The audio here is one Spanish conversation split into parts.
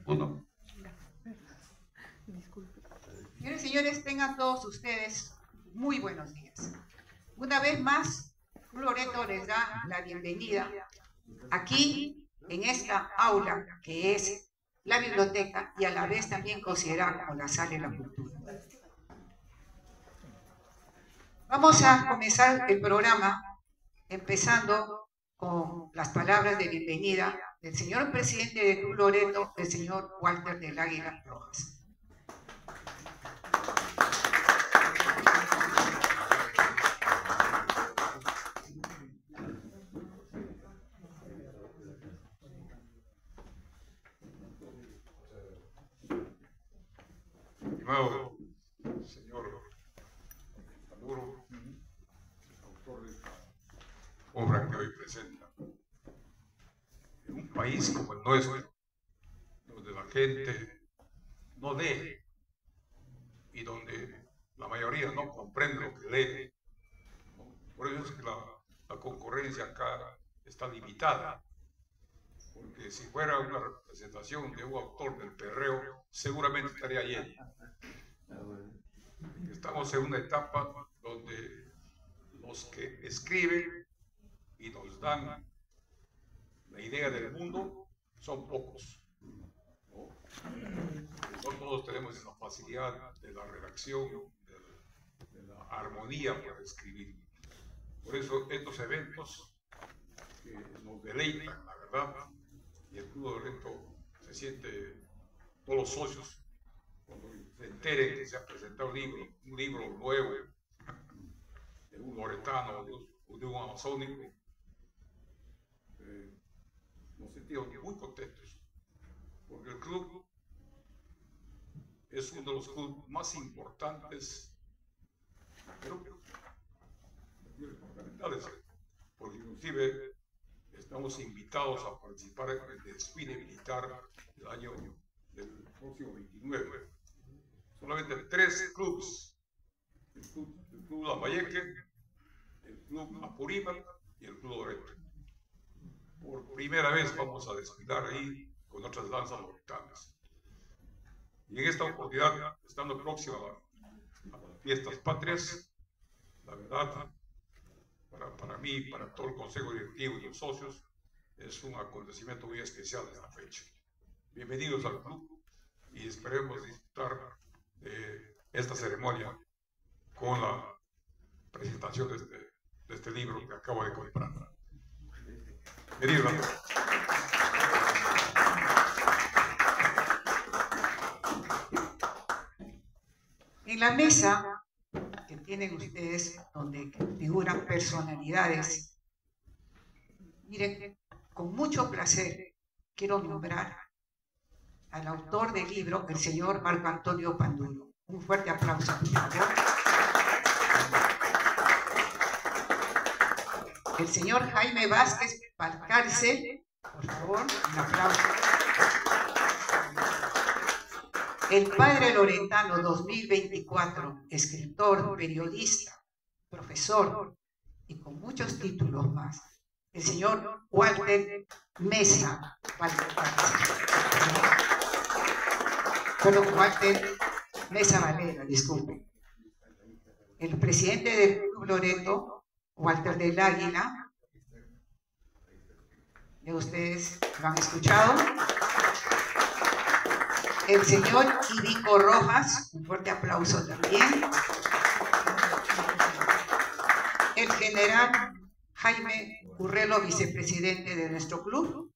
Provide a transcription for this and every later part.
Uno. Señores y señores, tengan todos ustedes muy buenos días. Una vez más, Loreto les da la bienvenida aquí en esta aula que es la biblioteca y a la vez también considerada como la sala de la cultura. Vamos a comenzar el programa empezando con las palabras de bienvenida del señor presidente de Club Loreto, el señor Walter del Águila Rojas. Estimado señor Maduro, autor de esta obra que hoy presenta, en un país como el nuestro, donde la gente no lee y donde la mayoría no comprende lo que lee, ¿no? Por eso es que la concurrencia acá está limitada, porque si fuera una representación de un autor del perreo, seguramente estaría llena. Estamos en una etapa donde los que escriben y nos dan la idea del mundo son pocos, ¿no? No todos tenemos la facilidad de la redacción, de la armonía para escribir. Por eso estos eventos que nos deleitan, la verdad, y el Club Loreto se siente, todos los socios, cuando se enteren que se ha presentado un libro nuevo de un loretano o de un amazónico, nos sentimos muy contentos, porque el club es uno de los clubes más importantes, creo que fundamentales, porque inclusive estamos invitados a participar en el desfile militar del próximo 29. Solamente 3 clubes, el club Lambayeque, el club Apurímac y el club Loreto. Por primera vez vamos a desfilar ahí con otras danzas loretanas. Y en esta oportunidad, estando próxima a las fiestas patrias, la verdad, para mí, para todo el consejo directivo y los socios, es un acontecimiento muy especial esta fecha. Bienvenidos al club y esperemos disfrutar de esta ceremonia con la presentación de este libro que acabo de comprar. Bienvenidos a todos. En la mesa que tienen ustedes, donde figuran personalidades, miren, con mucho placer quiero nombrar al autor del libro, el señor Marco Antonio Panduro. Un fuerte aplauso, por favor. El señor Jaime Vázquez Palcárcel, por favor, un aplauso. El padre loretano 2024, escritor, periodista, profesor y con muchos títulos más, el señor Walter Mesa Walter Mesa Valera, disculpen. El presidente del Club Loreto, Walter del Águila, ¿de ustedes lo han escuchado? El señor Ivico Rojas, un fuerte aplauso también. El general Jaime Urrelo, vicepresidente de nuestro club,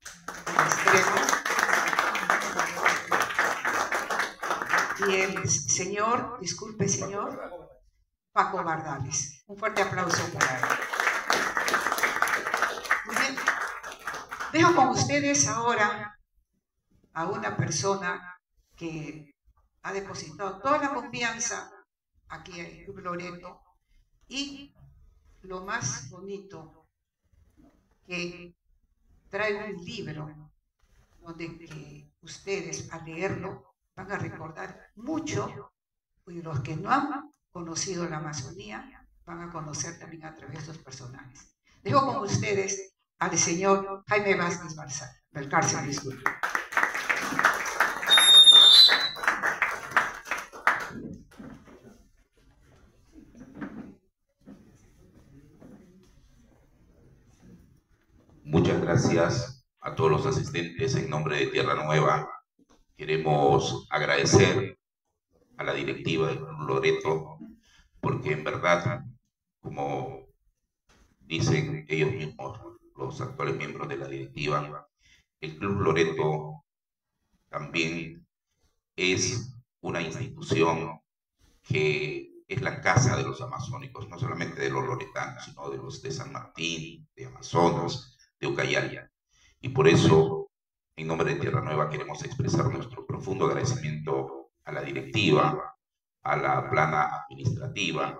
y el señor, disculpe señor, Paco Bardales. Un fuerte aplauso para él. Muy bien. Dejo con ustedes ahora a una persona que ha depositado toda la confianza aquí en el Club Loreto, y lo más bonito, que trae un libro donde que ustedes al leerlo van a recordar mucho, y los que no han conocido la Amazonía van a conocer también a través de estos personajes. Dejo con ustedes al señor Jaime Vázquez Valcárcel, disculpe. Muchas gracias a todos los asistentes. En nombre de Tierra Nueva, queremos agradecer a la directiva del Club Loreto, porque en verdad, como dicen ellos mismos, los actuales miembros de la directiva, el Club Loreto también es una institución que es la casa de los amazónicos, no solamente de los loretanos, sino de los de San Martín, de Amazonas, de Ucayali. Y por eso, en nombre de Tierra Nueva, queremos expresar nuestro profundo agradecimiento a la directiva, a la plana administrativa,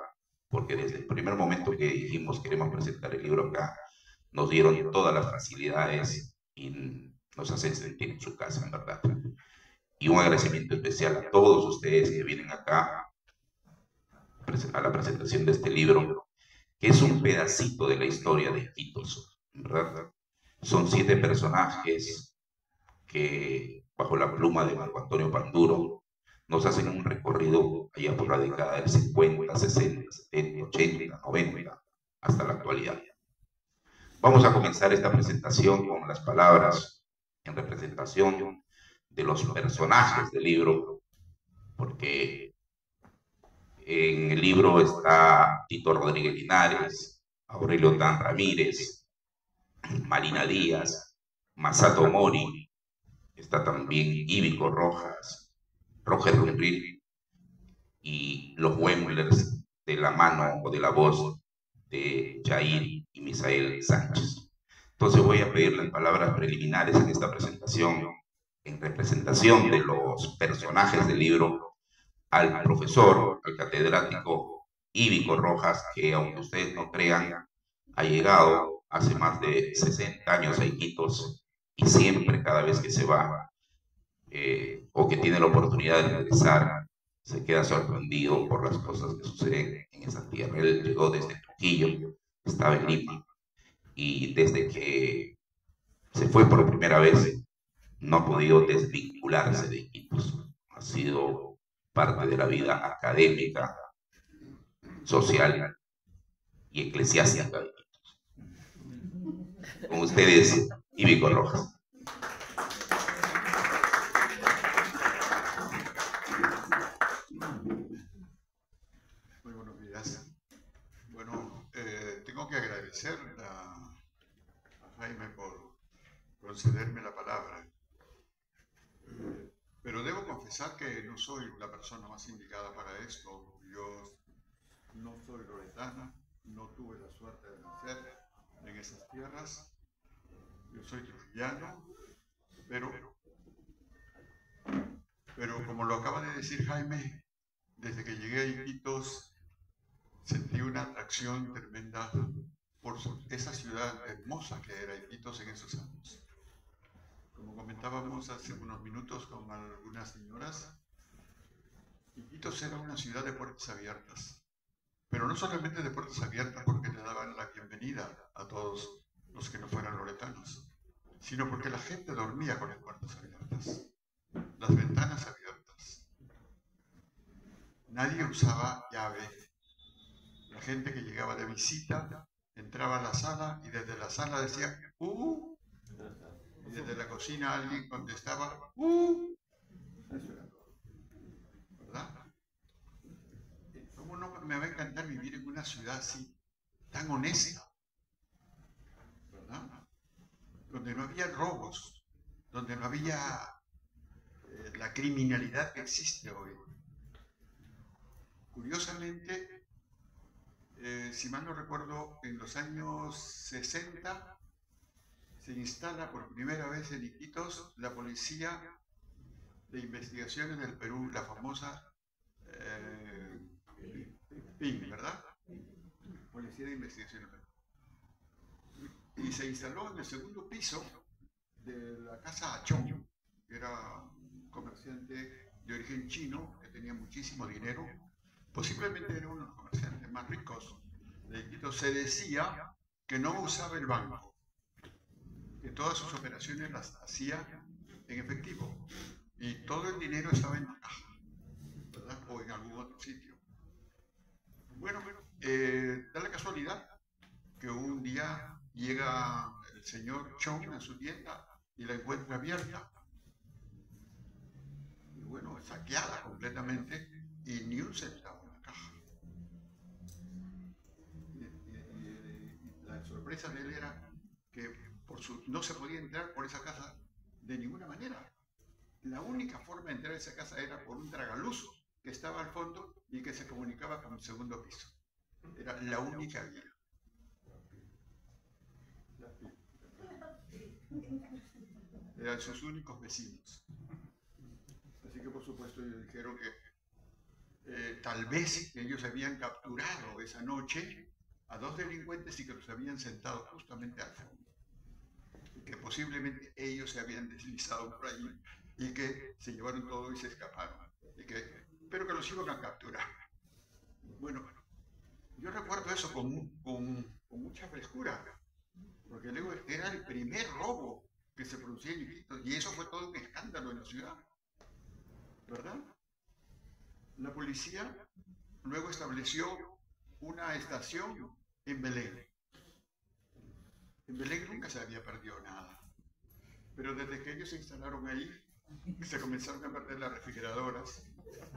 porque desde el primer momento que dijimos queremos presentar el libro acá, nos dieron todas las facilidades y nos hacen sentir en su casa, en verdad. Y un agradecimiento especial a todos ustedes que vienen acá a la presentación de este libro, que es un pedacito de la historia de Iquitos, ¿verdad? Son 7 personajes que, bajo la pluma de Marco Antonio Panduro, nos hacen un recorrido allá por la década del 50, 60, 70, 80, 90, hasta la actualidad. Vamos a comenzar esta presentación con las palabras en representación de los personajes del libro, porque en el libro está Tito Rodríguez Linares, Aurelio Dan Ramírez, Marina Díaz, Masato Mori, está también Íbico Rojas, Roger Rumbril y los Wemblers de la mano o de la voz de Jair y Misael Sánchez. Entonces voy a pedir las palabras preliminares en esta presentación, en representación de los personajes del libro, al profesor, al catedrático Íbico Rojas, que aunque ustedes no crean, ha llegado hace más de 60 años a Iquitos y siempre, cada vez que se va o que tiene la oportunidad de regresar, se queda sorprendido por las cosas que suceden en esa tierra. Él llegó desde Trujillo, estaba en Lima, y desde que se fue por primera vez no ha podido desvincularse de Iquitos. Ha sido parte de la vida académica, social y eclesiástica de Iquitos. Con ustedes, Íbico Rojas. Muy buenos días. Bueno, tengo que agradecer a Jaime por concederme la palabra. Pero debo confesar que no soy la persona más indicada para esto. Yo no soy loretana, no tuve la suerte de nacer en esas tierras. Yo soy trujillano, pero como lo acaba de decir Jaime, desde que llegué a Iquitos sentí una atracción tremenda por esa ciudad hermosa que era Iquitos en esos años. Como comentábamos hace unos minutos con algunas señoras, Iquitos era una ciudad de puertas abiertas, pero no solamente de puertas abiertas porque le daban la bienvenida a todos los que no fueran loretanos, sino porque la gente dormía con las puertas abiertas, las ventanas abiertas. Nadie usaba llave. La gente que llegaba de visita entraba a la sala y desde la sala decía y desde la cocina alguien contestaba ¿verdad? ¿Cómo no me va a encantar vivir en una ciudad así, tan honesta, ¿verdad? Donde no había robos, donde no había la criminalidad que existe hoy. Curiosamente, si mal no recuerdo, en los años 60 se instala por primera vez en Iquitos la Policía de Investigaciones del Perú, la famosa PIN, ¿verdad? Policía de Investigaciones del Perú. Y se instaló en el segundo piso de la Casa Achón, que era un comerciante de origen chino que tenía muchísimo dinero. Posiblemente era uno de los comerciantes más ricos de Iquitos. Se decía que no usaba el banco, que todas sus operaciones las hacía en efectivo y todo el dinero estaba en la caja, ¿verdad? O en algún otro sitio. Bueno, da la casualidad que un día llega el señor Chong a su tienda y la encuentra abierta. Y bueno, saqueada completamente y ni un centavo en la caja. Y la sorpresa de él era que no se podía entrar por esa casa de ninguna manera. La única forma de entrar a esa casa era por un tragaluz que estaba al fondo y que se comunicaba con el segundo piso. Era la única vía. Eran sus únicos vecinos. Así que por supuesto ellos dijeron que tal vez ellos habían capturado esa noche a 2 delincuentes y que los habían sentado justamente al fondo. Y que posiblemente ellos se habían deslizado por ahí y que se llevaron todo y se escaparon. Pero que los iban a capturar. Bueno, yo recuerdo eso con mucha frescura, porque luego era el primer robo que se producía en Iquitos y eso fue todo un escándalo en la ciudad, ¿verdad? La policía luego estableció una estación en Belén. En Belén nunca se había perdido nada, pero desde que ellos se instalaron ahí, se comenzaron a perder las refrigeradoras,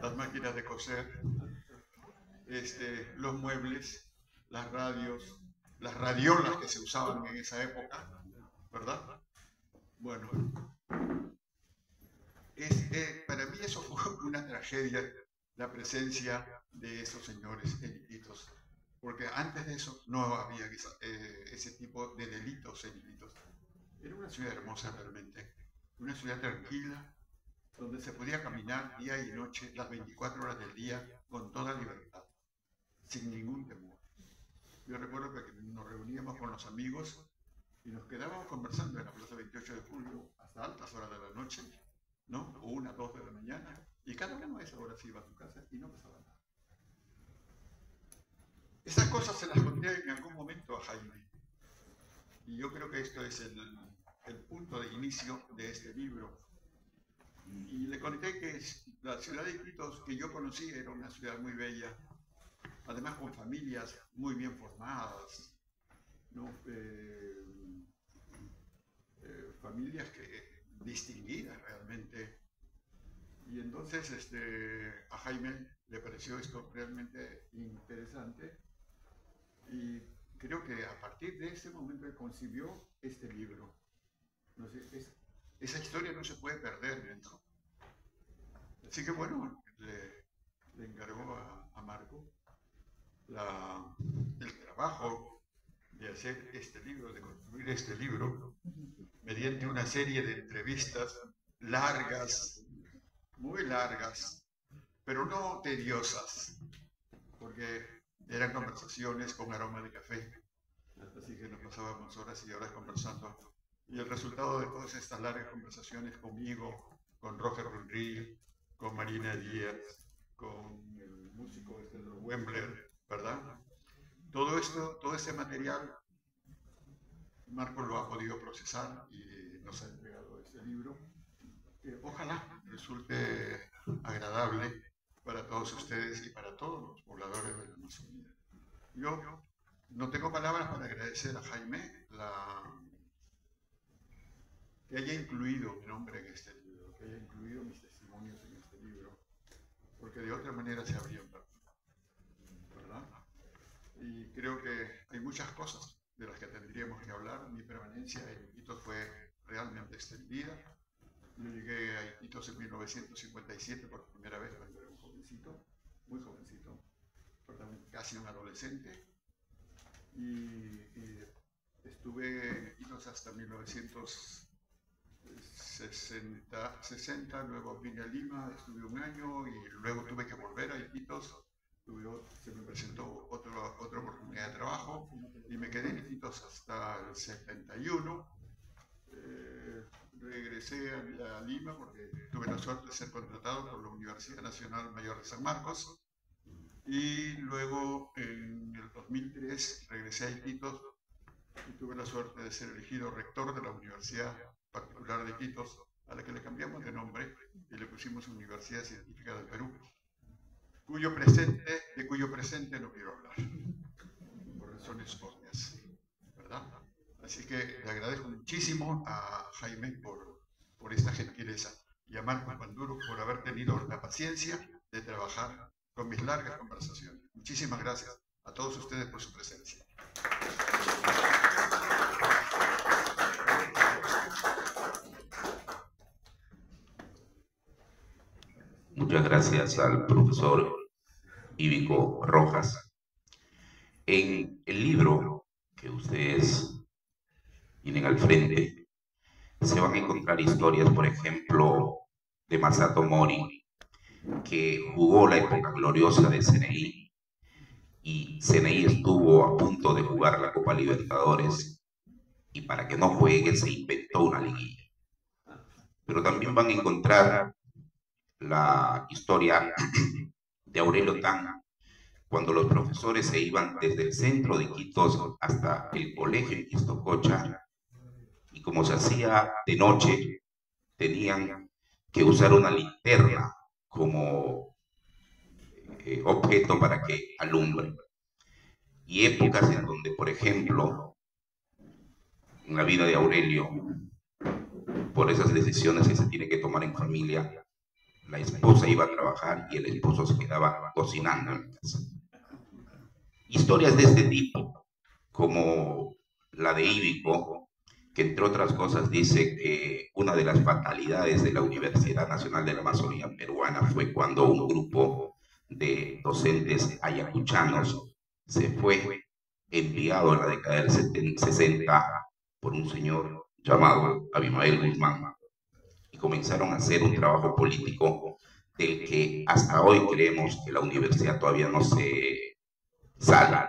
las máquinas de coser, los muebles, las radios, las radiolas que se usaban en esa época, ¿verdad? Bueno, para mí eso fue una tragedia, la presencia de esos señores en Iquitos, porque antes de eso no había ese tipo de delitos en Iquitos. Era una ciudad hermosa realmente, una ciudad tranquila, donde se podía caminar día y noche, las 24 horas del día, con toda libertad, sin ningún temor. Yo recuerdo que nos reuníamos con los amigos y nos quedábamos conversando en la Plaza 28 de Julio hasta altas horas de la noche, ¿no? O 1, 2 de la mañana, y cada uno a esa hora se iba a su casa y no pasaba nada. Esas cosas se las conté en algún momento a Jaime, y yo creo que esto es el punto de inicio de este libro. Y le conté que la ciudad de Iquitos que yo conocí era una ciudad muy bella, además con familias muy bien formadas, ¿no? Familias distinguidas realmente. Y entonces a Jaime le pareció esto realmente interesante y creo que a partir de ese momento él concibió este libro. No sé, esa historia no se puede perder, ¿no? Así que bueno, le encargó a Marco el trabajo de hacer este libro, de construir este libro, mediante una serie de entrevistas largas, muy largas, pero no tediosas, porque eran conversaciones con aroma de café, así que nos pasábamos horas y horas conversando. Y el resultado de todas estas largas conversaciones conmigo, con Roger Runrill, con Marina Díaz, con el músico Wembler, ¿verdad? Todo esto, todo este material, Marco lo ha podido procesar y nos ha entregado este libro. Ojalá resulte agradable para todos ustedes y para todos los pobladores de la Amazonía. Yo no tengo palabras para agradecer a Jaime que haya incluido mi nombre en este libro, que haya incluido mis testimonios en este libro, porque de otra manera se habrían perdido, ¿verdad? Y creo que hay muchas cosas de las que tendríamos que hablar. Mi permanencia en Iquitos fue realmente extendida. Yo llegué a Iquitos en 1957 por primera vez cuando era un jovencito, muy jovencito, casi un adolescente, y estuve en Iquitos hasta 1960, luego vine a Lima, estuve un año y luego tuve que volver a Iquitos. Se me presentó otra oportunidad de trabajo y me quedé en Iquitos hasta el 71. Regresé a Lima porque tuve la suerte de ser contratado por la Universidad Nacional Mayor de San Marcos y luego en el 2003 regresé a Iquitos y tuve la suerte de ser elegido rector de la Universidad Particular de Iquitos, a la que le cambiamos de nombre y le pusimos Universidad Científica del Perú, de cuyo presente no quiero hablar, por razones obvias, ¿verdad? Así que le agradezco muchísimo a Jaime por esta gentileza y a Marco Panduro por haber tenido la paciencia de trabajar con mis largas conversaciones. Muchísimas gracias a todos ustedes por su presencia. Muchas gracias al profesor Ívico Rojas. En el libro que ustedes tienen al frente, se van a encontrar historias, por ejemplo, de Masato Mori, que jugó la época gloriosa de CNI, y CNI estuvo a punto de jugar la Copa Libertadores, y para que no juegue se inventó una liguilla. Pero también van a encontrar la historia de Aurelio Tan, cuando los profesores se iban desde el centro de Iquitos hasta el colegio en Quistococha, y como se hacía de noche, tenían que usar una linterna como objeto para que alumbre. Y épocas en donde, por ejemplo, en la vida de Aurelio, por esas decisiones que se tiene que tomar en familia, la esposa iba a trabajar y el esposo se quedaba cocinando en la casa. Historias de este tipo, como la de Ívico, que entre otras cosas dice que una de las fatalidades de la Universidad Nacional de la Amazonía Peruana fue cuando un grupo de docentes ayacuchanos se fue enviado en la década del 60 por un señor llamado Abimael Guzmán, y comenzaron a hacer un trabajo político del que hasta hoy creemos que la universidad todavía no se sale.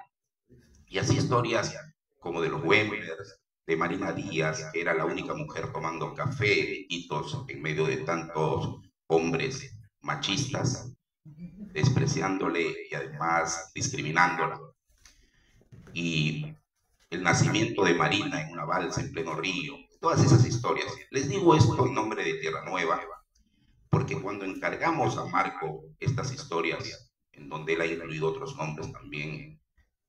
Y así historias como de los Wembers, de Marina Díaz, que era la única mujer tomando café en Iquitos en medio de tantos hombres machistas, despreciándole y además discriminándola. Y el nacimiento de Marina en una balsa en pleno río, todas esas historias. Les digo esto en nombre de Tierra Nueva, porque cuando encargamos a Marco estas historias, en donde él ha incluido otros nombres también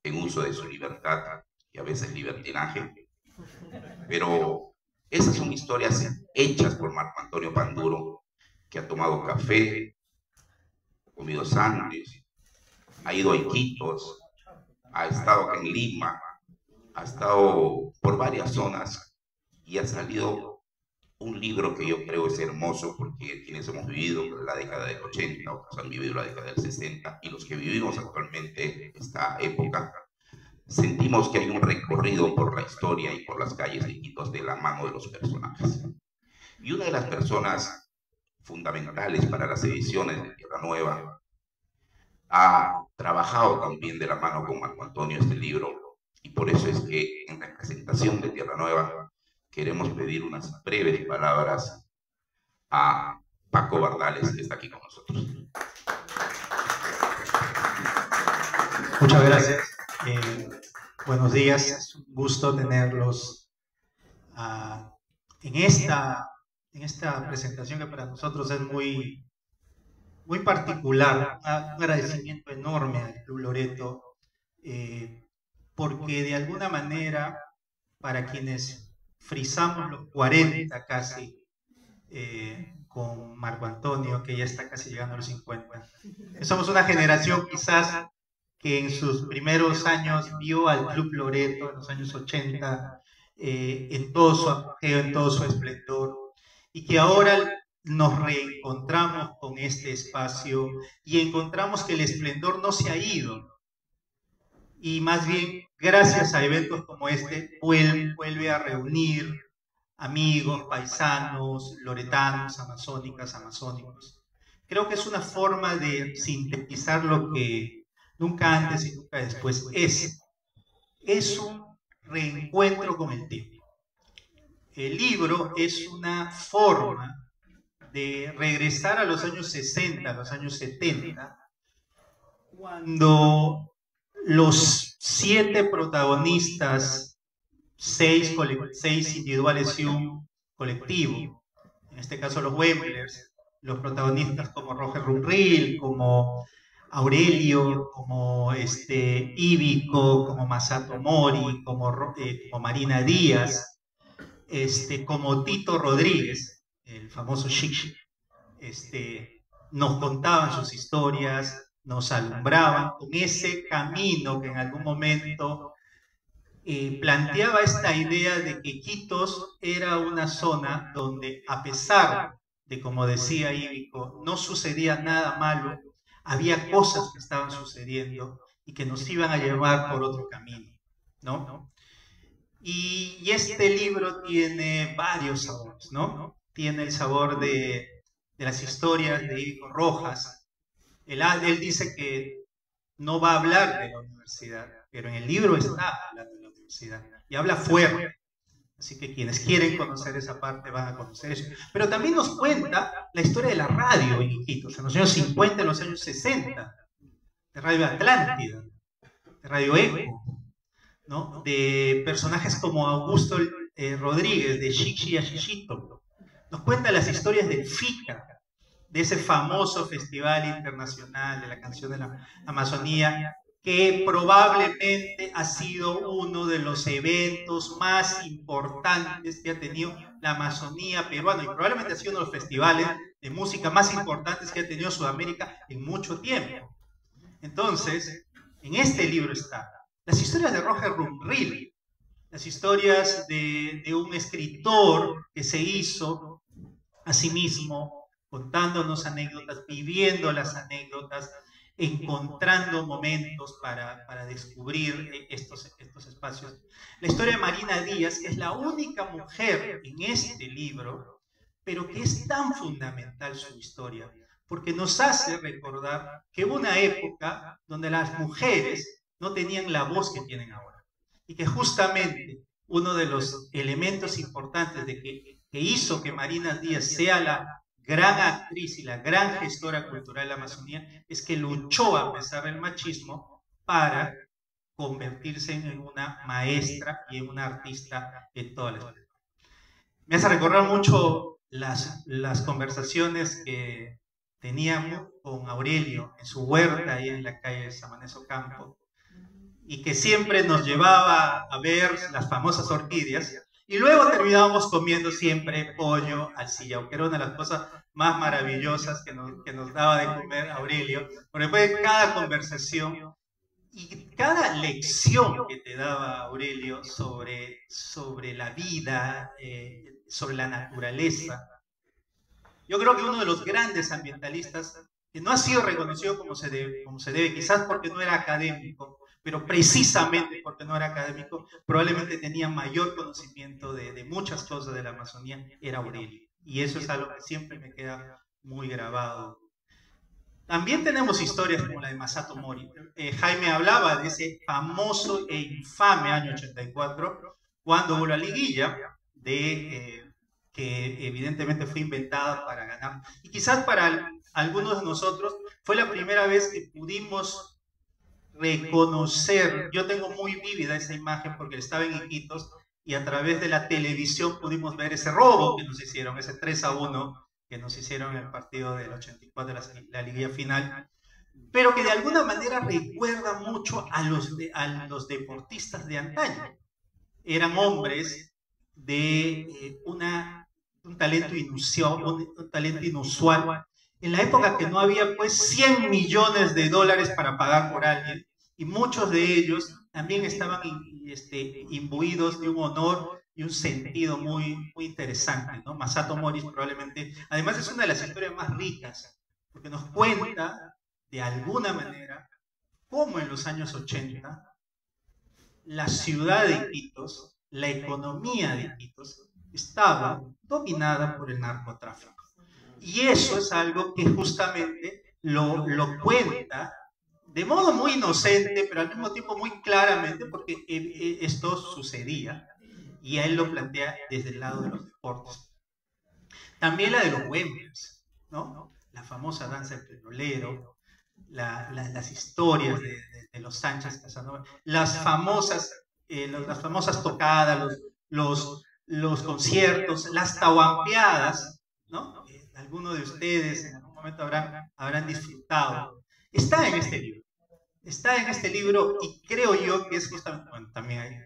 en uso de su libertad y a veces libertinaje, pero esas son historias hechas por Marco Antonio Panduro, que ha tomado café, comido sándwich, ha ido a Iquitos, ha estado acá en Lima, ha estado por varias zonas y ha salido un libro que yo creo es hermoso, porque quienes hemos vivido la década del 80, otros han vivido la década del 60, y los que vivimos actualmente esta época, sentimos que hay un recorrido por la historia y por las calles de Iquitos de la mano de los personajes. Y una de las personas fundamentales para las ediciones de Tierra Nueva ha trabajado también de la mano con Marco Antonio este libro, y por eso es que en representación de Tierra Nueva queremos pedir unas breves palabras a Paco Bardales, que está aquí con nosotros. Muchas gracias. Buenos días, es un gusto tenerlos en esta presentación, que para nosotros es muy particular. Un agradecimiento enorme al Club Loreto, porque de alguna manera, para quienes frisamos los 40 casi, con Marco Antonio, que ya está casi llegando a los 50, somos una generación quizás que en sus primeros años vio al Club Loreto en los años 80 en todo su apogeo, en todo su esplendor, y que ahora nos reencontramos con este espacio y encontramos que el esplendor no se ha ido, y más bien gracias a eventos como este vuelve a reunir amigos, paisanos, loretanos, amazónicas, amazónicos. Creo que es una forma de sintetizar lo que nunca antes y nunca después es un reencuentro con el tiempo. El libro es una forma de regresar a los años 60, a los años 70, cuando los 7 protagonistas 6 individuales y un colectivo. En este caso los Wemblers, los protagonistas como Roger Rumril, como Aurelio, como Íbico, como Masato Mori, como Marina Díaz, como Tito Rodríguez, el famoso Chic, nos contaban sus historias, nos alumbraban con ese camino que en algún momento planteaba esta idea de que Iquitos era una zona donde, a pesar de, como decía Íbico, no sucedía nada malo, había cosas que estaban sucediendo y que nos iban a llevar por otro camino, ¿no? Y este libro tiene varios sabores, ¿no? Tiene el sabor de las historias de Íbico Rojas. Él dice que no va a hablar de la universidad, pero en el libro está hablando de la universidad y habla fuerte. Así que quienes quieren conocer esa parte van a conocer eso. Pero también nos cuenta la historia de la radio en Iquitos, en los años 50, en los años 60, de Radio Atlántida, de Radio Eco, ¿no? De personajes como Augusto Rodríguez, de Chichi y Chichito. Nos cuenta las historias del FICA, de ese famoso festival internacional de la canción de la Amazonía, que probablemente ha sido uno de los eventos más importantes que ha tenido la Amazonía peruana, y probablemente ha sido uno de los festivales de música más importantes que ha tenido Sudamérica en mucho tiempo. Entonces, en este libro están las historias de Roger Rumril, las historias de un escritor que se hizo a sí mismo, contándonos anécdotas, viviendo las anécdotas, encontrando momentos para descubrir estos espacios. La historia de Marina Díaz, que es la única mujer en este libro, pero que es tan fundamental su historia, porque nos hace recordar que hubo una época donde las mujeres no tenían la voz que tienen ahora, y que justamente uno de los elementos importantes que hizo que Marina Díaz sea la gran actriz y la gran gestora cultural de la Amazonía es que luchó a pesar del machismo para convertirse en una maestra y en una artista en toda la historia. Me hace recordar mucho las conversaciones que teníamos con Aurelio en su huerta ahí en la calle Samaneso Campo, y que siempre nos llevaba a ver las famosas orquídeas, y luego terminábamos comiendo siempre pollo al sillao, que era una de las cosas más maravillosas que nos daba de comer Aurelio, porque después de cada conversación y cada lección que te daba Aurelio sobre la vida, sobre la naturaleza, yo creo que uno de los grandes ambientalistas, que no ha sido reconocido como se debe, quizás porque no era académico, pero precisamente porque no era académico, probablemente tenía mayor conocimiento de muchas cosas de la Amazonía, era Aurelio. Y eso es algo que siempre me queda muy grabado. También tenemos historias como la de Masato Mori. Jaime hablaba de ese famoso e infame año 84, cuando hubo la liguilla, que evidentemente fue inventada para ganar. Y quizás para algunos de nosotros fue la primera vez que pudimos reconocer, yo tengo muy vívida esa imagen porque estaba en Iquitos y a través de la televisión pudimos ver ese robo que nos hicieron, ese 3-1 que nos hicieron en el partido del 84, la liguilla final, pero que de alguna manera recuerda mucho a los deportistas de antaño. Eran hombres de un talento inusual, en la época que no había pues 100 millones de dólares para pagar por alguien, y muchos de ellos también estaban imbuidos de un honor y un sentido muy, muy interesante, ¿no? Masato Mori probablemente, además es una de las historias más ricas, porque nos cuenta de alguna manera cómo en los años 80 la ciudad de Iquitos, la economía de Iquitos, estaba dominada por el narcotráfico. Y eso es algo que justamente lo cuenta de modo muy inocente, pero al mismo tiempo muy claramente, porque esto sucedía, y él lo plantea desde el lado de los deportes. También la de los Wemblers, ¿no? La famosa danza del petrolero, las historias de los Sánchez Casanova, las famosas las famosas tocadas, los conciertos, las tahuampeadas, ¿no? Algunos de ustedes en algún momento habrán disfrutado. Está en este libro. Está en este libro y creo yo que es justamente, bueno, también hay,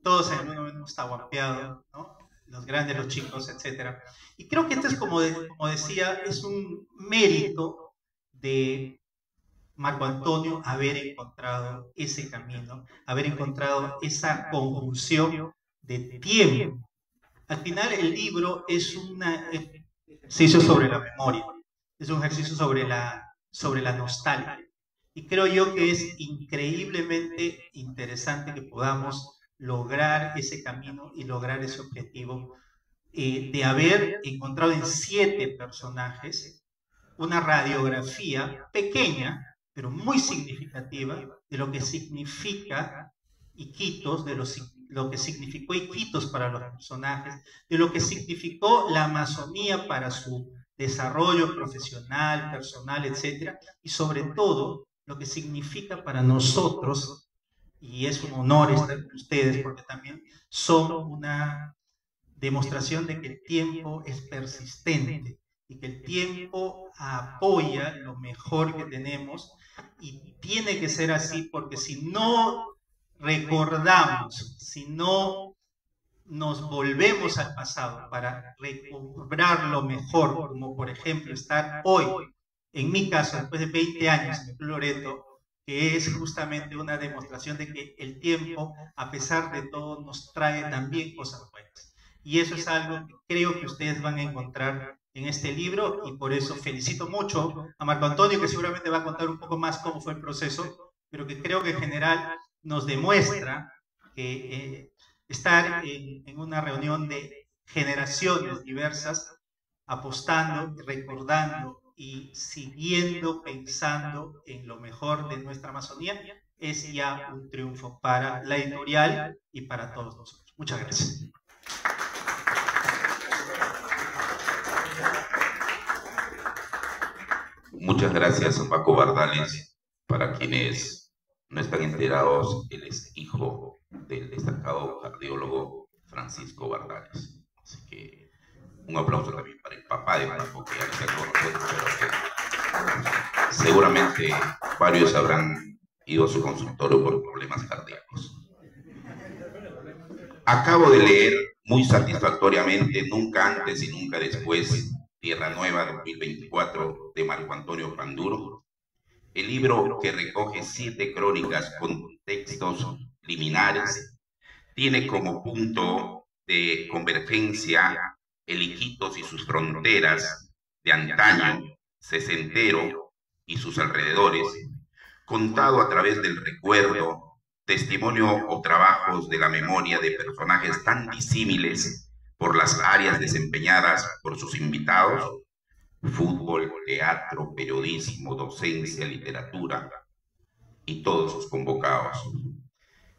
todos en algún momento hemos tahuampeado, ¿no? Los grandes, los chicos, etc. Y creo que esto es, como decía, es un mérito de Marco Antonio haber encontrado ese camino, haber encontrado esa conjunción de tiempo. Al final el libro es un ejercicio sobre la memoria, es un ejercicio sobre la nostalgia. Y creo yo que es increíblemente interesante que podamos lograr ese camino y lograr ese objetivo de haber encontrado en 7 personajes una radiografía pequeña, pero muy significativa, de lo que significa Iquitos, de lo que significó Iquitos para los personajes, de lo que significó la Amazonía para su desarrollo profesional, personal, etc. Y sobre todo, lo que significa para nosotros, y es un honor estar con ustedes, porque también son una demostración de que el tiempo es persistente y que el tiempo apoya lo mejor que tenemos, y tiene que ser así, porque si no recordamos, si no nos volvemos al pasado para recobrar lo mejor, como por ejemplo estar hoy, en mi caso, después de 20 años en el Club Loreto, que es justamente una demostración de que el tiempo, a pesar de todo, nos trae también cosas buenas. Y eso es algo que creo que ustedes van a encontrar en este libro, y por eso felicito mucho a Marco Antonio, que seguramente va a contar un poco más cómo fue el proceso, pero que creo que en general nos demuestra que estar en una reunión de generaciones diversas, apostando, recordando y siguiendo pensando en lo mejor de nuestra Amazonía, es ya un triunfo para la editorial y para todos nosotros. Muchas gracias. Muchas gracias a Paco Bardales. Para quienes no están enterados, él es hijo del destacado cardiólogo Francisco Bardales. Así que un aplauso también para el papá de Paco, que ya no está con nosotros, pero que seguramente varios habrán ido a su consultorio por problemas cardíacos. Acabo de leer muy satisfactoriamente Nunca antes y nunca después, Tierra Nueva 2024, de Marco Antonio Panduro, el libro que recoge 7 crónicas con textos liminares. Tiene como punto de convergencia el Iquitos y sus fronteras de antaño, sesentero y sus alrededores, contado a través del recuerdo, testimonio o trabajos de la memoria de personajes tan disímiles por las áreas desempeñadas por sus invitados: fútbol, teatro, periodismo, docencia, literatura y todos sus convocados.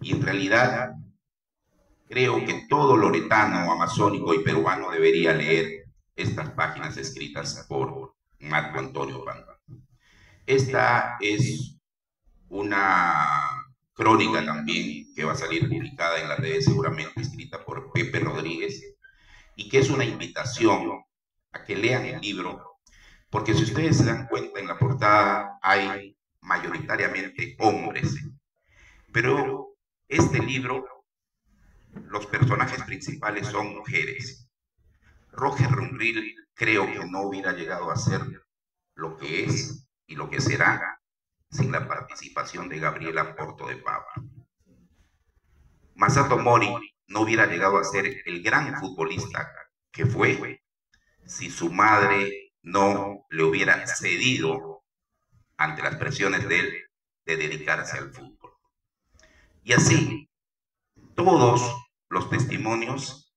Y en realidad creo que todo loretano, amazónico y peruano debería leer estas páginas escritas por Marco Antonio Panduro. Esta es una crónica también que va a salir publicada en las redes, seguramente escrita por Pepe Rodríguez, y que es una invitación a que lean el libro, porque si ustedes se dan cuenta, en la portada hay mayoritariamente hombres, pero este libro, los personajes principales son mujeres. Roger Rumbril creo que no hubiera llegado a ser lo que es y lo que será sin la participación de Gabriela Porto de Pava. Masato Mori no hubiera llegado a ser el gran futbolista que fue si su madre no le hubiera cedido ante las presiones de él de dedicarse al fútbol. Y así, todos los testimonios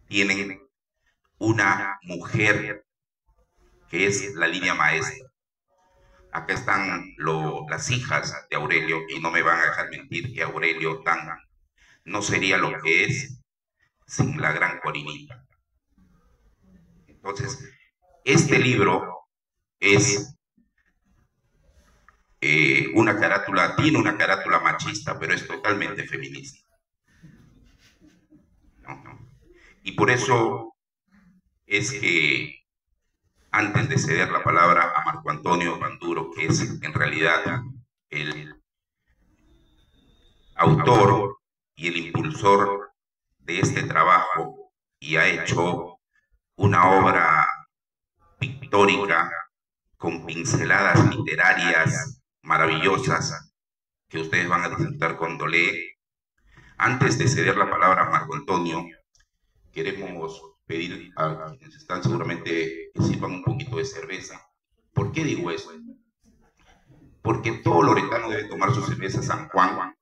tienen una mujer que es la línea maestra. Acá están las hijas de Aurelio, y no me van a dejar mentir que Aurelio Tanga no sería lo que es sin la gran Corinita. Entonces, este libro es tiene una carátula machista, pero es totalmente feminista. Y por eso es que antes de ceder la palabra a Marco Antonio Panduro, que es en realidad el autor y el impulsor de este trabajo y ha hecho una obra pictórica con pinceladas literarias maravillosas que ustedes van a disfrutar cuando lee. Antes de ceder la palabra a Marco Antonio, queremos pedir a quienes están seguramente que sirvan un poquito de cerveza. ¿Por qué digo eso? Porque todo loretano debe tomar su cerveza San Juan.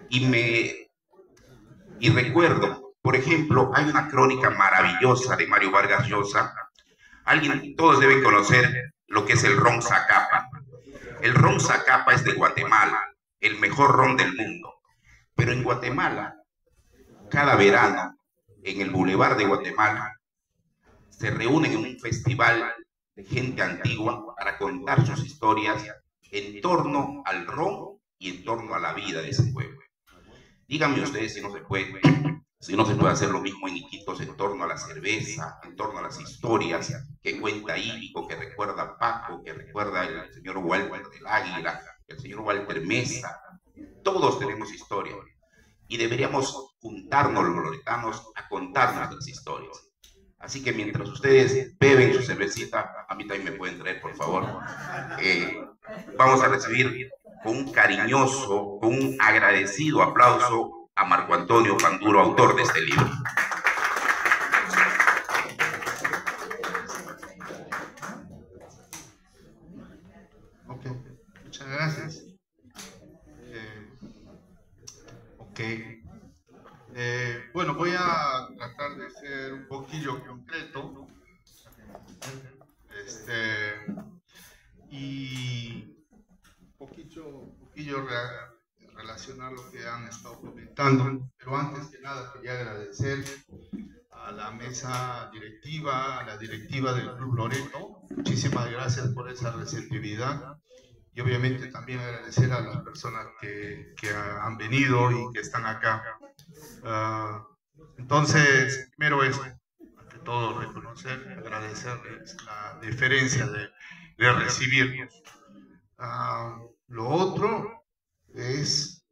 Y recuerdo, por ejemplo, hay una crónica maravillosa de Mario Vargas Llosa. Todos deben conocer lo que es el ron Zacapa. El ron Zacapa es de Guatemala, el mejor ron del mundo. Pero en Guatemala, cada verano, en el Boulevard de Guatemala, se reúnen en un festival de gente antigua para contar sus historias en torno al ron y en torno a la vida de ese pueblo. Díganme ustedes si no se puede hacer lo mismo en Iquitos en torno a la cerveza, en torno a las historias que cuenta Íbico, que recuerda Paco, que recuerda el señor Walter del Águila, el señor Walter Mesa. Todos tenemos historia y deberíamos juntarnos los loretanos a contar nuestras historias. Así que mientras ustedes beben su cervecita, a mí también me pueden traer, por favor. Vamos a recibir con un cariñoso, con un agradecido aplauso a Marco Antonio Panduro, autor de este libro. Ok, muchas gracias. Bueno, voy a tratar de ser un poquillo concreto y un poquillo relacionar lo que han estado comentando, pero antes que nada quería agradecer a la mesa directiva, a la directiva del Club Loreto. Muchísimas gracias por esa receptividad. Y obviamente también agradecer a las personas que han venido y que están acá. Entonces, primero es, ante todo, reconocer, agradecerles la deferencia de recibirnos. Lo otro es,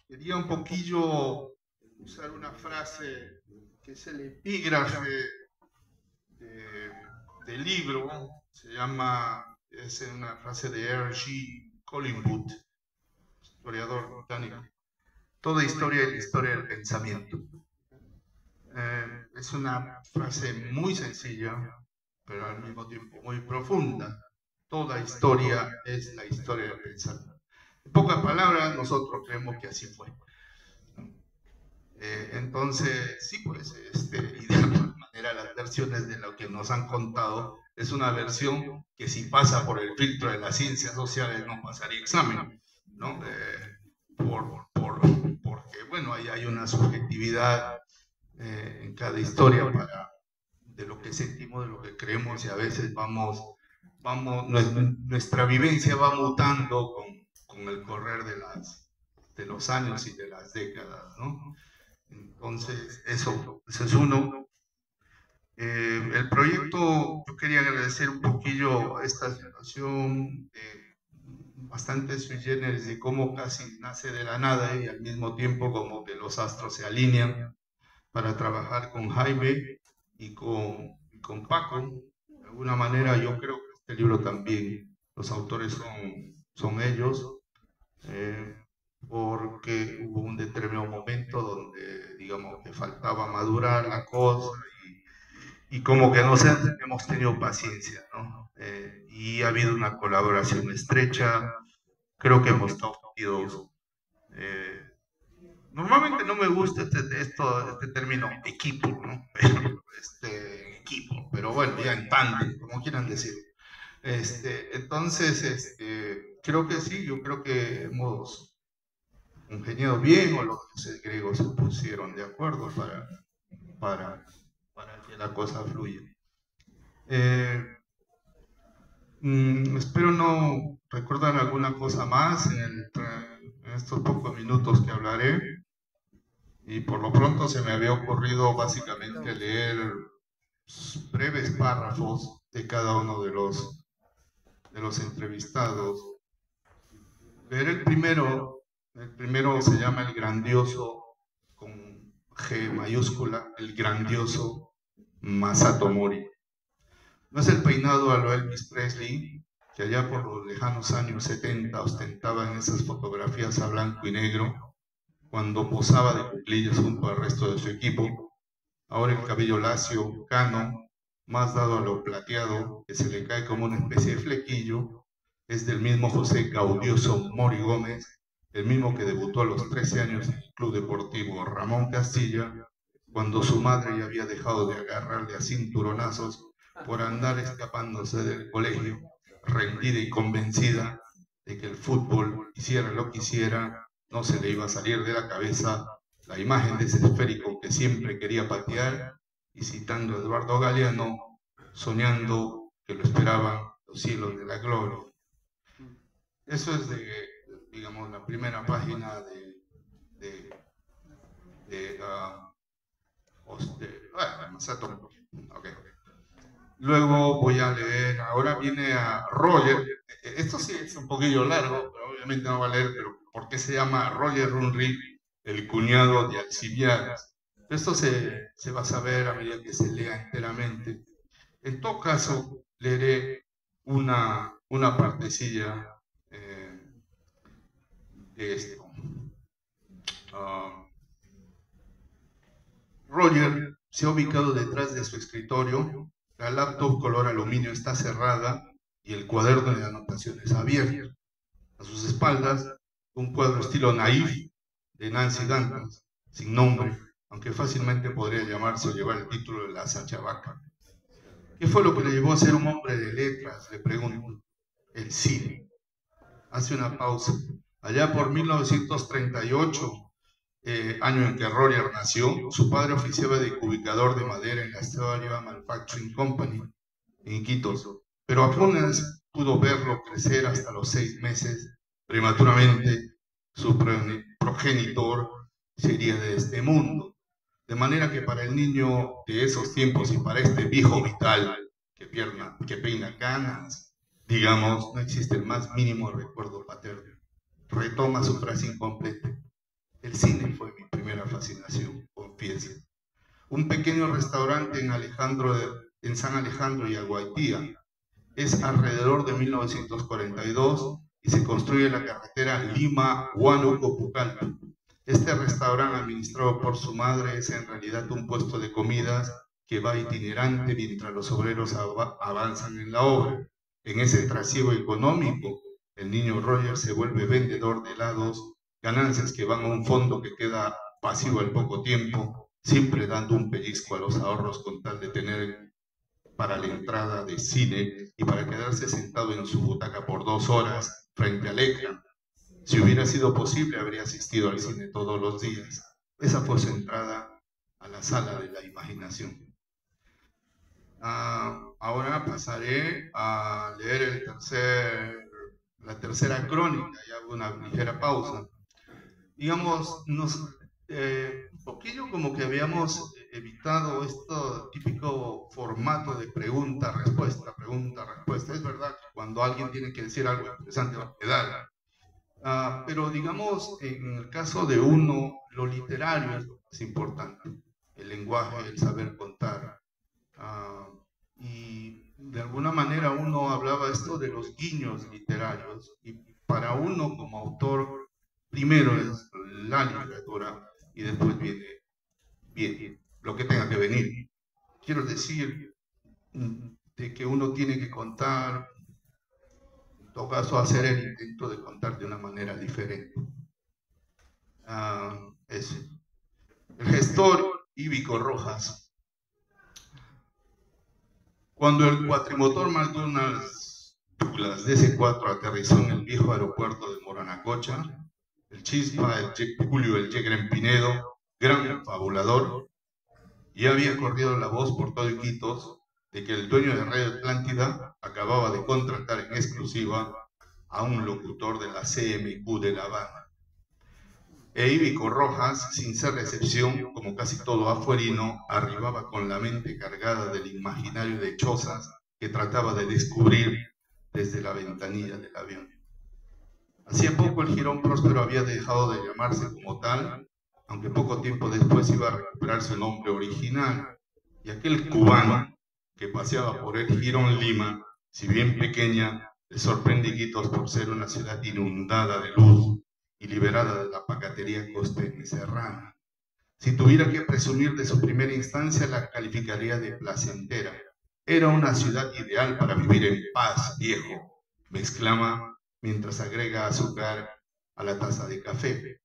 quería un poquillo usar una frase que es el epígrafe del libro, se llama... Es una frase de R.G. Collingwood, historiador británico. Toda historia es la historia del pensamiento. Es una frase muy sencilla, pero al mismo tiempo muy profunda. Toda historia es la historia del pensamiento. En pocas palabras, nosotros creemos que así fue. Entonces, sí, pues, y de alguna manera las versiones de lo que nos han contado es una versión que si pasa por el filtro de las ciencias sociales no pasaría examen, ¿no? Porque, bueno, ahí hay una subjetividad en cada historia de lo que sentimos, de lo que creemos, y a veces nuestra vivencia va mutando con el correr de los años y de las décadas, ¿no? Entonces, eso es uno. El proyecto, yo quería agradecer un poquillo esta situación bastante sui generis de cómo casi nace de la nada y al mismo tiempo como que los astros se alinean para trabajar con Jaime y con Paco. De alguna manera yo creo que este libro también, los autores son ellos, porque hubo un determinado momento donde digamos que faltaba madurar la cosa y como que no sé, hemos tenido paciencia, ¿no? Y ha habido una colaboración estrecha, creo que hemos estado unidos. Normalmente no me gusta este término equipo, ¿no? Equipo, pero bueno, ya en tándem, como quieran decir. Entonces, creo que sí, yo creo que hemos congeniado bien, o los griegos se pusieron de acuerdo para que la cosa fluya. Espero no recordar alguna cosa más en estos pocos minutos que hablaré. y por lo pronto se me había ocurrido básicamente leer breves párrafos de cada uno de los entrevistados. Leer el primero se llama El Grandioso, con G mayúscula, El Grandioso Masato Mori. No es el peinado a lo Elvis Presley, que allá por los lejanos años 70 ostentaba en esas fotografías a blanco y negro, cuando posaba de cuclillas junto al resto de su equipo. Ahora el cabello lacio, cano, más dado a lo plateado, que se le cae como una especie de flequillo, es del mismo José Gaudioso Mori Gómez, el mismo que debutó a los 13 años en el Club Deportivo Ramón Castilla, cuando su madre ya había dejado de agarrarle a cinturonazos por andar escapándose del colegio, rendida y convencida de que el fútbol, hiciera lo que hiciera, no se le iba a salir de la cabeza la imagen de ese esférico que siempre quería patear, y citando a Eduardo Galeano, soñando que lo esperaban los cielos de la gloria. Eso es digamos, la primera página Masato. Okay. Luego voy a leer, ahora viene a Roger. Esto sí es un poquillo largo, pero obviamente no va a leer, pero ¿por qué se llama Roger Runri, el cuñado de Alcibiades? Esto se va a saber a medida que se lea enteramente. En todo caso, leeré una partecilla de esto. Roger se ha ubicado detrás de su escritorio, la laptop color aluminio está cerrada y el cuaderno de anotaciones abierto. A sus espaldas, un cuadro estilo naif de Nancy Dantas, sin nombre, aunque fácilmente podría llamarse o llevar el título de La Sachabaca. ¿Qué fue lo que le llevó a ser un hombre de letras? Le pregunto. El cine. Hace una pausa. Allá por 1938, año en que Roger nació, su padre oficiaba de ubicador de madera en la Astoria Manufacturing Company, en Iquitos, pero apenas pudo verlo crecer hasta los 6 meses. Prematuramente, su progenitor sería de este mundo. De manera que para el niño de esos tiempos y para este viejo vital que peina canas, digamos, no existe el más mínimo recuerdo paterno. Retoma su frase incompleta. El cine fue mi primera fascinación, confieso. Un pequeño restaurante en San Alejandro y Aguaitía. Es alrededor de 1942 y se construye la carretera Lima-Huánuco-Pucallpa. Este restaurante, administrado por su madre, es en realidad un puesto de comidas que va itinerante mientras los obreros avanzan en la obra. En ese trasiego económico, el niño Roger se vuelve vendedor de helados, ganancias que van a un fondo que queda pasivo al poco tiempo, siempre dando un pellizco a los ahorros con tal de tener para la entrada de cine y para quedarse sentado en su butaca por 2 horas frente al ecran. Si hubiera sido posible, habría asistido al cine todos los días. Esa fue su entrada a la sala de la imaginación. Ahora pasaré a leer la tercera crónica, y hago una ligera pausa. Digamos, un poquillo como que habíamos evitado este típico formato de pregunta-respuesta. Es verdad que cuando alguien tiene que decir algo interesante va a quedar. Pero digamos, en el caso de uno, lo literario es lo más importante. El lenguaje, el saber contar. Y de alguna manera uno hablaba esto de los guiños literarios. Y para uno como autor, primero es la literatura y después viene lo que tenga que venir. Quiero decir de que uno tiene que contar, en todo caso hacer el intento de contar de una manera diferente. El gestor Íbico Rojas. Cuando el cuatrimotor McDonald's Douglas DC-4 aterrizó en el viejo aeropuerto de Moranacocha, el Chispa, Julio el Yegre en Pinedo, gran fabulador, ya había corrido la voz por todo Iquitos de que el dueño de Radio Atlántida acababa de contratar en exclusiva a un locutor de la CMQ de La Habana. E Íbico Rojas, sin ser la excepción, como casi todo afuerino, arribaba con la mente cargada del imaginario de chozas que trataba de descubrir desde la ventanilla del avión. Hacía poco el Jirón Próspero había dejado de llamarse como tal, aunque poco tiempo después iba a recuperar su nombre original, y aquel cubano que paseaba por el Jirón Lima, si bien pequeña, le sorprende Iquitos por ser una ciudad inundada de luz y liberada de la pacatería costeña serrana. Si tuviera que presumir de su primera instancia, la calificaría de placentera. Era una ciudad ideal para vivir en paz, viejo, me exclama mientras agrega azúcar a la taza de café.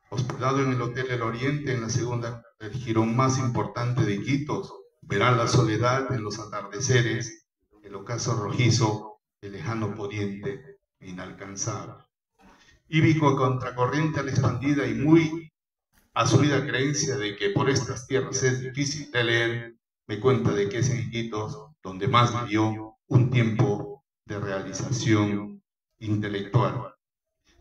Hospedado en el Hotel El Oriente, en la segunda, el jirón más importante de Iquitos, verá la soledad en los atardeceres, el ocaso rojizo, el lejano poniente inalcanzable. Íbico, a contracorriente a la expandida y muy asumida creencia de que por estas tierras es difícil de leer, me cuenta de que es en Iquitos donde más vivió un tiempo de realización intelectual.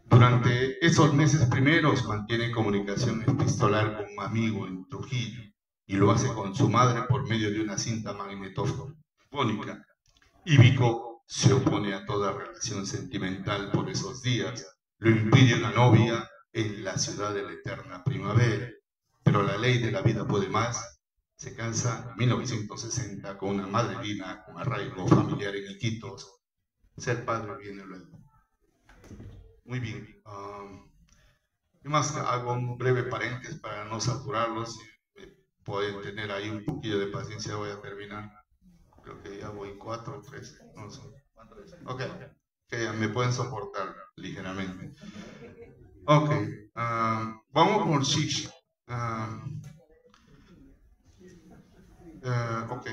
Durante esos meses primeros mantiene comunicación epistolar con un amigo en Trujillo y lo hace con su madre por medio de una cinta magnetofónica. Íbico se opone a toda relación sentimental por esos días. Lo impide una novia en la ciudad de la eterna primavera. Pero la ley de la vida puede más. Se casa en 1960 con una madrelina con arraigo familiar en Iquitos. Ser padre viene luego. Muy bien. ¿Qué más? Hago un breve paréntesis para no saturarlos. Si pueden tener ahí un poquillo de paciencia, voy a terminar. Creo que ya voy 4 o 3. No sé. Ok. Que me pueden soportar ligeramente. Ok. Vamos con Shish. Ok.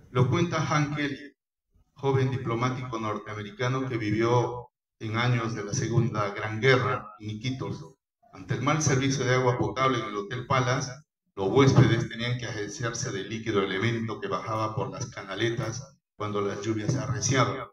Lo cuenta Hank Kelly, joven diplomático norteamericano que vivió en años de la Segunda Gran Guerra en Iquitos. Ante el mal servicio de agua potable en el Hotel Palace, los huéspedes tenían que agenciarse del líquido elemento que bajaba por las canaletas cuando las lluvias se arreciaban.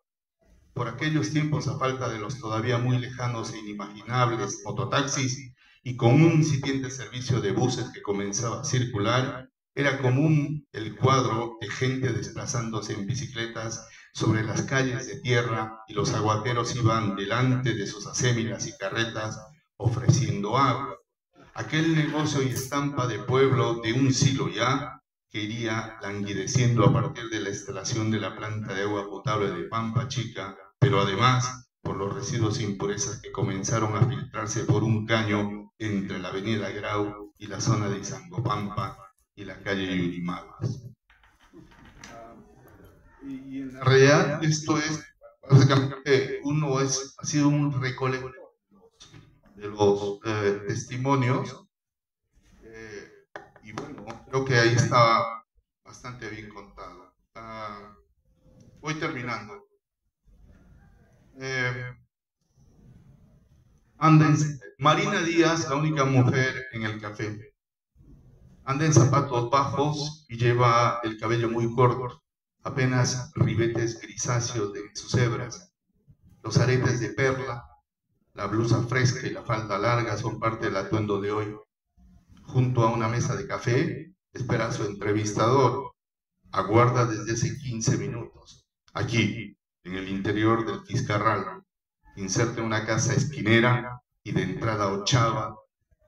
Por aquellos tiempos, a falta de los todavía muy lejanos e inimaginables mototaxis y con un incipiente servicio de buses que comenzaba a circular, era común el cuadro de gente desplazándose en bicicletas sobre las calles de tierra y los aguateros iban delante de sus acémilas y carretas ofreciendo agua. Aquel negocio y estampa de pueblo de un siglo ya que iría languideciendo a partir de la instalación de la planta de agua potable de Pampa Chica, pero además por los residuos e impurezas que comenzaron a filtrarse por un caño entre la avenida Grau y la zona de Izangopampa y la calle Yurimaguas. Y en la realidad esto es, básicamente, ha sido un recolector de los testimonios y bueno, creo que ahí estaba bastante bien contado. Voy terminando. Marina Díaz, la única mujer en el café. Anda en zapatos bajos y lleva el cabello muy corto, apenas ribetes grisáceos de sus hebras. Los aretes de perla, la blusa fresca y la falda larga son parte del atuendo de hoy. Junto a una mesa de café, espera a su entrevistador. Aguarda desde hace 15 minutos. Aquí, en el interior del Quiscarral, inserta una casa esquinera y de entrada ochava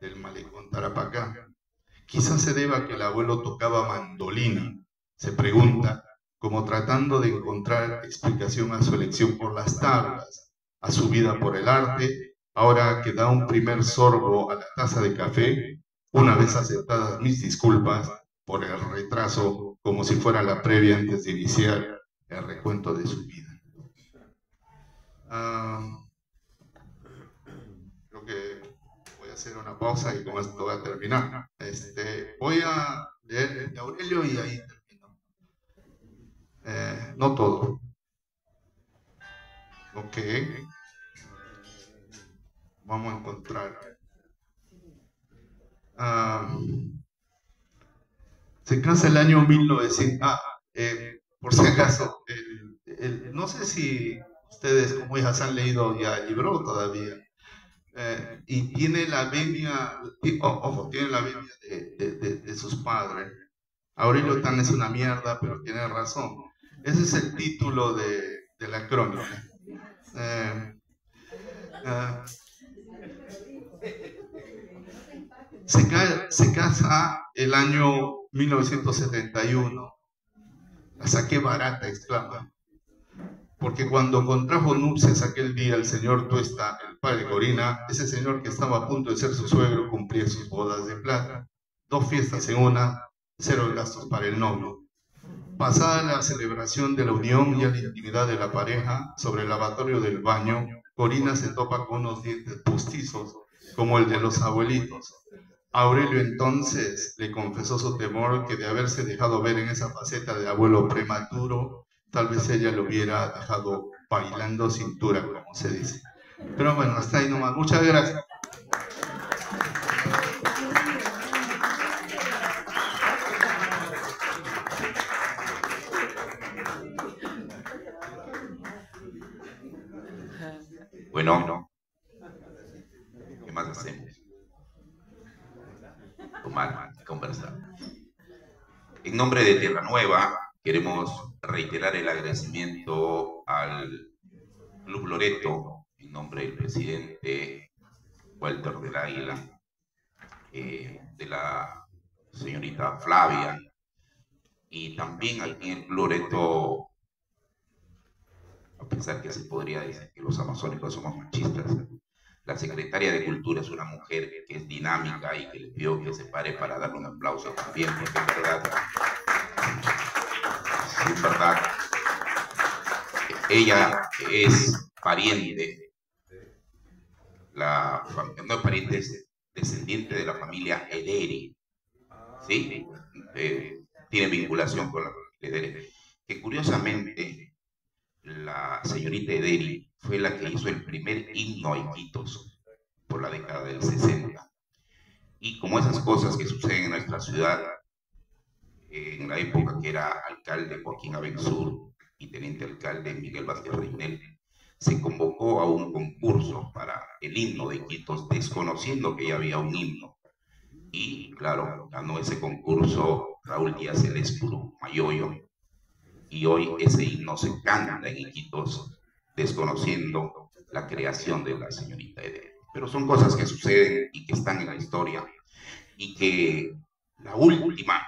del malecón Tarapacá. Quizás se deba a que el abuelo tocaba mandolina, se pregunta, como tratando de encontrar explicación a su elección por las tablas, a su vida por el arte, ahora que da un primer sorbo a la taza de café, una vez aceptadas mis disculpas por el retraso, como si fuera la previa antes de iniciar el recuento de su vida. Creo que voy a hacer una pausa y con esto voy a terminar. Voy a leer el de Aurelio y ahí termino. No todo. Ok. Vamos a encontrar. Se casa el año 1900. Por si acaso, no sé si Ustedes como hijas han leído ya el libro todavía. Y tiene la venia, ojo, tiene la venia de sus padres. Aurelio Tan es una mierda, pero tiene razón. Ese es el título de la crónica. Se casa el año 1971. La saqué barata, exclama. Porque cuando contrajo nupcias aquel día el señor Tuesta, el padre de Corina, ese señor que estaba a punto de ser su suegro, cumplía sus bodas de plata. 2 fiestas en una, 0 gastos para el novio. Pasada la celebración de la unión y a la intimidad de la pareja, sobre el lavatorio del baño, Corina se topa con unos dientes postizos, como el de los abuelitos. Aurelio entonces le confesó su temor que de haberse dejado ver en esa faceta de abuelo prematuro, tal vez ella lo hubiera dejado bailando cintura, como se dice. Pero bueno, hasta ahí nomás. Muchas gracias. Bueno, ¿qué más hacemos? Tomar, conversar. En nombre de Tierra Nueva, queremos reiterar el agradecimiento al Club Loreto, en nombre del presidente Walter del Águila, de la señorita Flavia, y también aquí en el Club Loreto, a pesar que se podría decir que los amazónicos somos machistas, la secretaria de Cultura es una mujer que es dinámica y que le pido que se pare para darle un aplauso también, porque en verdad, ella es pariente, no es pariente, es descendiente de la familia Ederi, ¿sí? Tiene vinculación con la familia Ederi, que curiosamente la señorita Ederi fue la que hizo el primer himno a Iquitos por la década del 60. Y como esas cosas que suceden en nuestra ciudad, en la época que era alcalde Joaquín Abensur y teniente alcalde Miguel Vázquez Reinel, se convocó a un concurso para el himno de Iquitos, desconociendo que ya había un himno. Y claro, ganó ese concurso Raúl Díaz el Espuru Mayoyo, y hoy ese himno se canta en Iquitos, desconociendo la creación de la señorita Ederi. Pero son cosas que suceden y que están en la historia, y que la última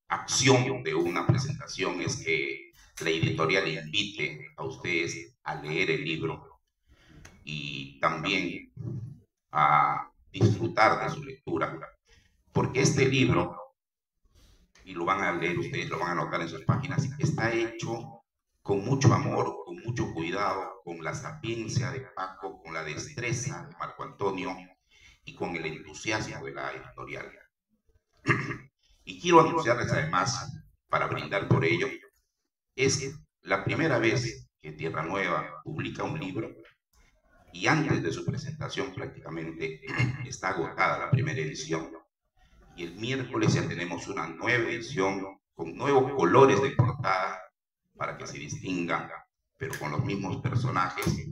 acción de una presentación es que la editorial invite a ustedes a leer el libro y también a disfrutar de su lectura, porque este libro, y lo van a leer ustedes, lo van a anotar en sus páginas, está hecho con mucho amor, con mucho cuidado, con la sapiencia de Paco, con la destreza de Marco Antonio y con el entusiasmo de la editorial. Y quiero anunciarles además, para brindar por ello, es la primera vez que Tierra Nueva publica un libro y antes de su presentación prácticamente está agotada la primera edición. Y el miércoles ya tenemos una nueva edición con nuevos colores de portada para que se distingan, pero con los mismos personajes.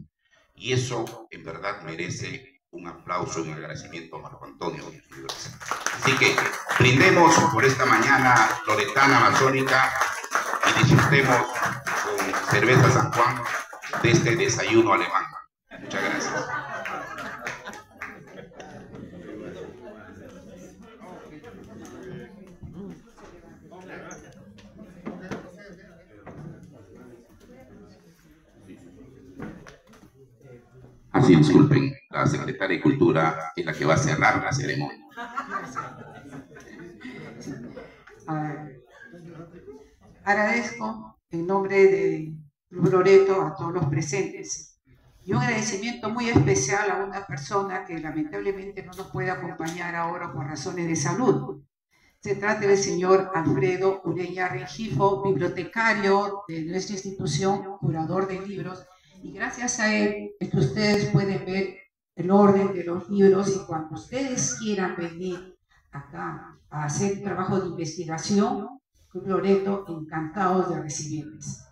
Y eso en verdad merece un aplauso y un agradecimiento a Marco Antonio. Así que brindemos por esta mañana loretana amazónica y disfrutemos con cerveza San Juan de este desayuno alemán. Muchas gracias. Así, disculpen, la secretaria de Cultura es la que va a cerrar la ceremonia. Agradezco en nombre de Club Loreto a todos los presentes y un agradecimiento muy especial a una persona que lamentablemente no nos puede acompañar ahora por razones de salud. Se trata del señor Alfredo Ureña Rengifo, bibliotecario de nuestra institución, curador de libros, y gracias a él es que ustedes pueden ver el orden de los libros, y cuando ustedes quieran venir acá a hacer trabajo de investigación, Club Loreto, encantados de recibirles.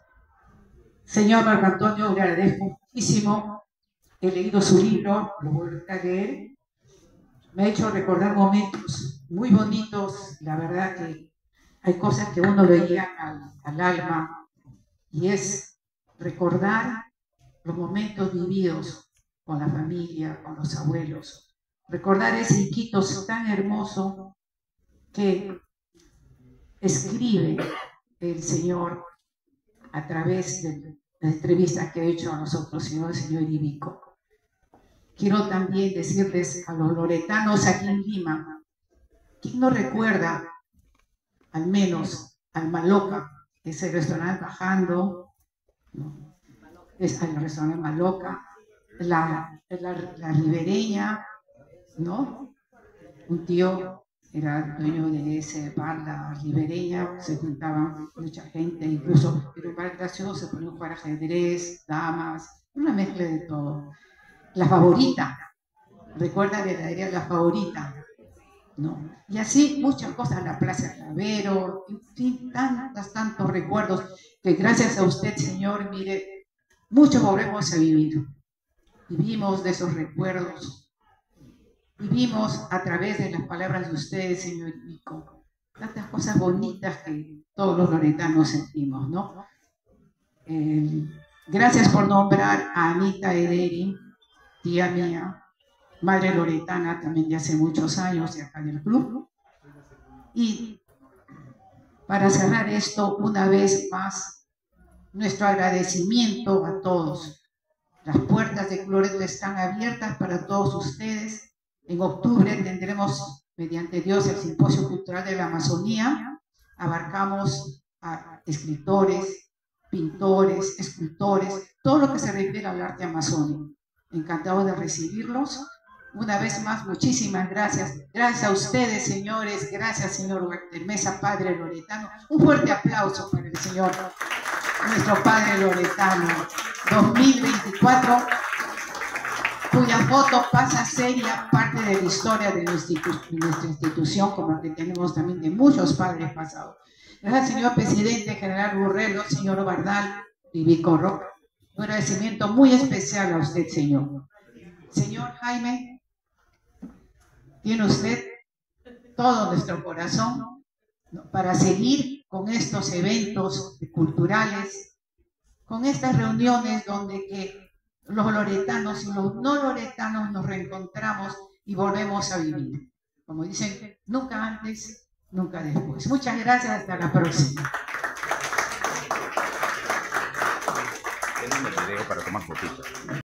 Señor Marco Antonio, le agradezco muchísimo. He leído su libro, lo voy a leer. Me ha hecho recordar momentos muy bonitos. La verdad que hay cosas que uno le llegan al alma, y es recordar los momentos vividos con la familia, con los abuelos. Recordar ese Iquitos tan hermoso que escribe el Señor a través de la entrevista que ha hecho a nosotros, el señor Iribico. Quiero también decirles a los loretanos aquí en Lima, ¿quién no recuerda al menos al Maloca, ese restaurante bajando, ¿no? Es el restaurante Maloca, la ribereña, ¿no? Un tío era dueño de ese bar, la ribereña, se juntaban mucha gente, incluso en un bar gracioso se ponían a jugar ajedrez, damas, una mezcla de todo. La Favorita, recuerda de la heladería La Favorita, ¿no? Y así muchas cosas, la Plaza Clavero, en fin, tantos recuerdos que gracias a usted, Señor, mire, mucho volvemos a vivir. Vivimos de esos recuerdos, vivimos a través de las palabras de ustedes, señor Nico, tantas cosas bonitas que todos los loretanos sentimos, ¿no? Gracias por nombrar a Anita Ederi, tía mía, madre loretana también de hace muchos años de acá del club. Y para cerrar esto, una vez más, nuestro agradecimiento a todos. Las puertas de Club Loreto están abiertas para todos ustedes. En octubre tendremos, mediante Dios, el Simposio Cultural de la Amazonía. Abarcamos a escritores, pintores, escultores, todo lo que se refiere al arte amazónico. Encantado de recibirlos. Una vez más, muchísimas gracias. Gracias a ustedes, señores. Gracias, señor Walter Mesa, padre loretano. Un fuerte aplauso para el señor, nuestro padre loretano. 2024, cuya foto pasa a ser ya parte de la historia de nuestra institución, como que tenemos también de muchos padres pasados. Gracias, señor presidente, general Burrelo, señor Bardal y Vicorro. Un agradecimiento muy especial a usted, señor. Señor Jaime, tiene usted todo nuestro corazón, ¿no?, para seguir con estos eventos culturales, con estas reuniones donde que los loretanos y los no loretanos nos reencontramos y volvemos a vivir. Como dicen, nunca antes, nunca después. Muchas gracias, hasta la próxima. Tengo un video para tomar fotitos.